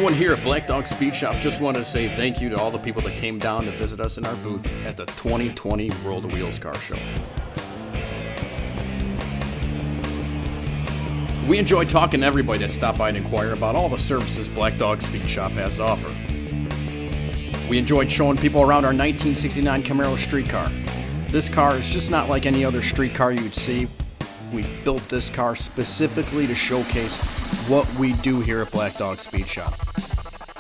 everyone here at Blackdog Speed Shop. Just want to say thank you to all the people that came down to visit us in our booth at the 2020 World of Wheels Car Show. We enjoy talking to everybody that stopped by and inquire about all the services Blackdog Speed Shop has to offer. We enjoyed showing people around our 1969 Camaro street car. This car is just not like any other street car you'd see. We built this car specifically to showcase what we do here at Blackdog Speed Shop.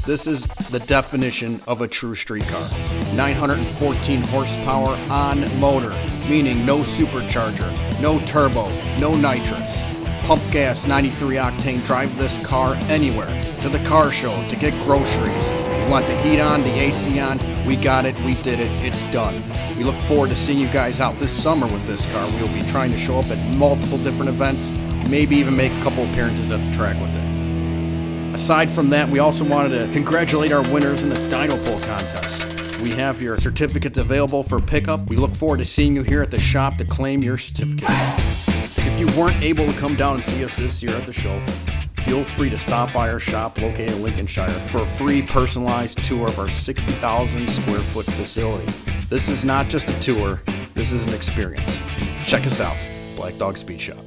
This is the definition of a true street car. 914 horsepower on motor, meaning no supercharger, no turbo, no nitrous. Pump gas 93 octane. Drive this car anywhere, to the car show, to get groceries. You want the heat on, the AC on, we got it, we did it, it's done. We look forward to seeing you guys out this summer with this car. We'll be trying to show up at multiple different events, maybe even make a couple appearances at the track with it. Aside from that, we also wanted to congratulate our winners in the dyno pull contest. We have your certificates available for pickup. We look forward to seeing you here at the shop to claim your certificate. If you weren't able to come down and see us this year at the show, feel free to stop by our shop located in Lincolnshire for a free personalized tour of our 60,000 square foot facility. This is not just a tour, this is an experience. Check us out, Blackdog Speed Shop.